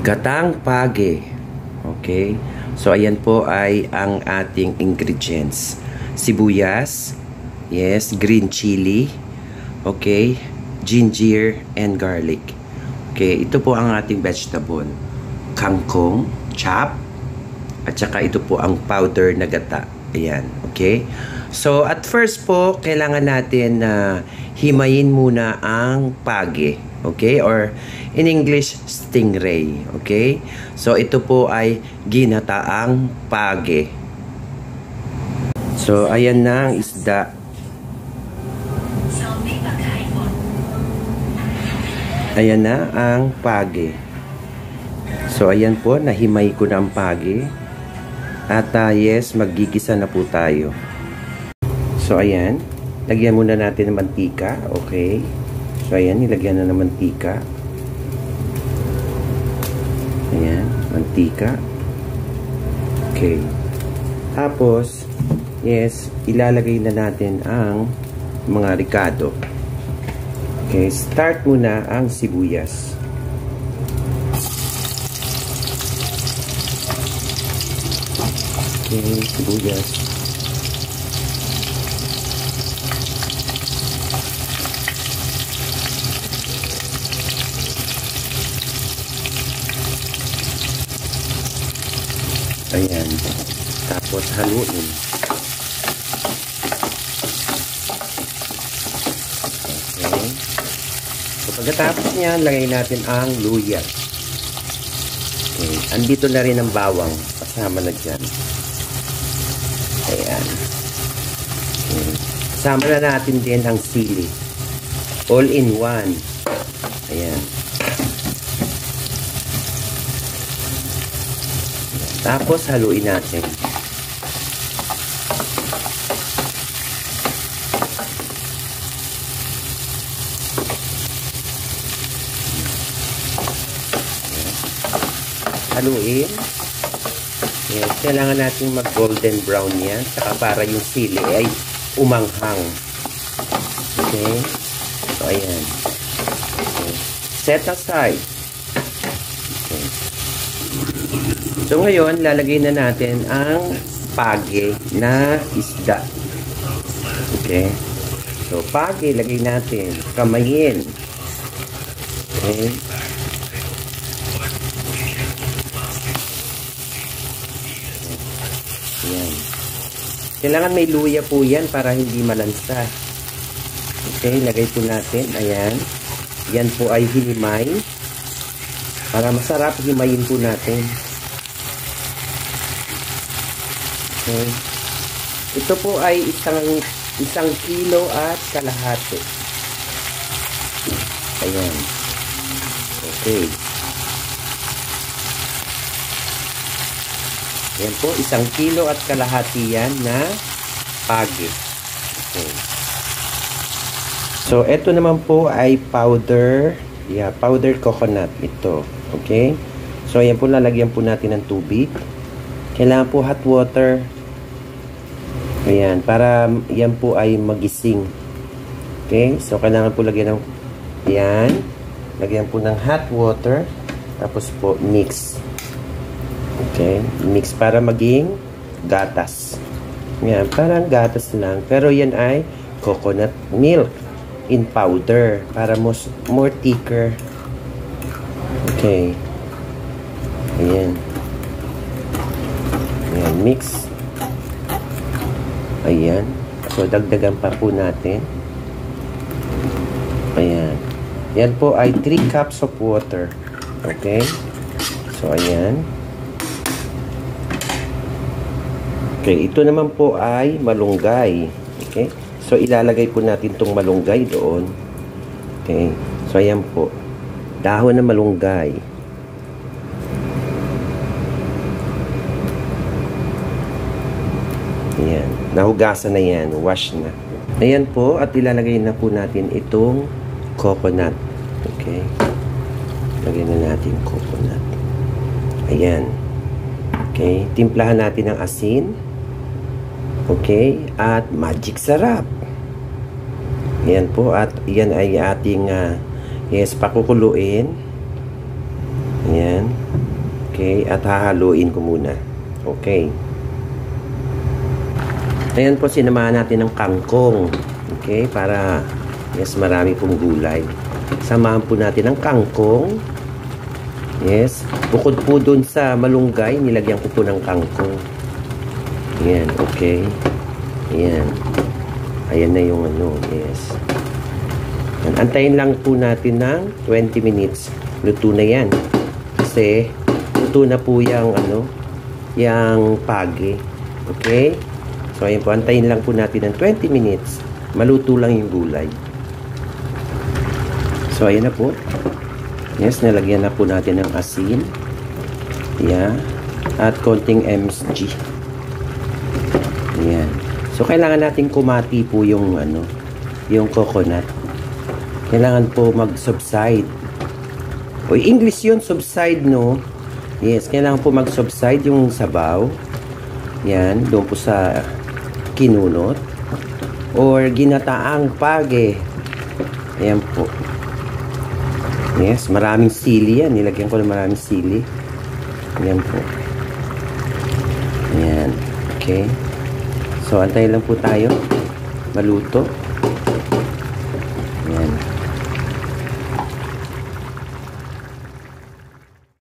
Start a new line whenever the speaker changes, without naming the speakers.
Gatang page. Okay? So, ayan po ay ang ating ingredients. Sibuyas, yes, green chili, okay, ginger, and garlic. Okay, ito po ang ating vegetable. Kangkong, chop, at saka ito po ang powder na gata. Ayan, okay? So, at first po, kailangan natin na himayin muna ang page. Okay? Or in English, stingray. Okay? So, ito po ay ginataang page. So, ayan na ang isda. Ayan na ang page. So, ayan po, nahimay ko na ang page. At yes, maggigisa na po tayo. So, ayan. Lagyan muna natin ng mantika. Okay. So, ayan. Nilagyan na ng mantika. Ayan. Mantika. Okay. Tapos, yes, ilalagay na natin ang mga ricado. Okay. Start muna ang sibuyas. Okay. Sibuyas. Ayan. Tapos haluin. Okay. So, pagkatapos niyan, lagay natin ang luya. Okay. Andito na rin ang bawang. Kasama na dyan. Ayan. Okay. Kasama na natin din ang sili. All in one. Ayan. Tapos, haluin natin. Haluin. Yes, kailangan natin mag-golden brown yan. Saka para yung sili ay umanghang. Okay. So, ayan. Okay. Set aside. Okay. So, ngayon, lalagay na natin ang page na isda. Okay. So, page, lagay natin. Kamayin. Okay. Ayan. Kailangan may luya po yan para hindi malansa. Okay, lagay po natin. Ayan. Yan po ay hinimay. Para masarap, himayin po natin. Okay. Ito po ay isang kilo at kalahati. Ayan. Okay. Ayan po, 1 kilo at kalahati yan na page. Okay. So, ito naman po ay powder. Yeah, powder coconut ito. Okay. So, ayan po, lalagyan po natin ng tubig. Kailangan po hot water. Ayan, para yan po ay magising. Okay, so kailangan po lagyan ng, ayan, lagyan po ng hot water. Tapos po, mix. Okay, mix para maging gatas. Ayan, parang gatas lang. Pero yan ay coconut milk in powder. Para more thicker. Okay. Ayan. Ayan, mix. Ayan. So, dagdagan pa po natin. Ayan. Yan po ay 3 cups of water. Okay? So, ayan. Okay, ito naman po ay malunggay. Okay? So, ilalagay po natin itong malunggay doon. Okay? So, ayan po. Dahon na malunggay. Ayan. Nahugasan na yan. Wash na. Ayan po. At ilalagay na po natin itong coconut. Okay. Lagyan na natin coconut. Ayan. Okay. Timplahan natin ng asin. Okay. At magic sarap. Ayan po. At yan ay ating yes, pakukuluin. Ayan. Okay, at hahaluin ko muna. Okay. Ayan po, sinamahan natin ng kangkong. Okay, para yes, marami pong gulay. Samahan po natin ng kangkong. Yes, bukod po dun sa malunggay, nilagyan ko po ng kangkong. Ayan, okay. Ayan. Ayan na yung ano, yes. Antayin lang po natin ng 20 minutes. Luto na yan. Kasi, luto na po yung ano, yung pagi. Okay? So, ayan po. Antayin lang po natin ng 20 minutes. Maluto lang yung gulay. So, ayan na po. Yes, nalagyan na po natin ng asin. Yeah. At konting MSG. Ayan. So, kailangan natin kumati po yung ano, yung coconut. Kailangan po mag-subside. O, English yun, subside, no? Yes, kailangan po mag-subside yung sabaw. Yan, doon po sa kinunot. Or ginataang page. Ayan po. Yes, maraming sili yan. Nilagyan ko ng maraming sili. Ayan po. Ayan. Okay. So, antayin lang po tayo. Maluto.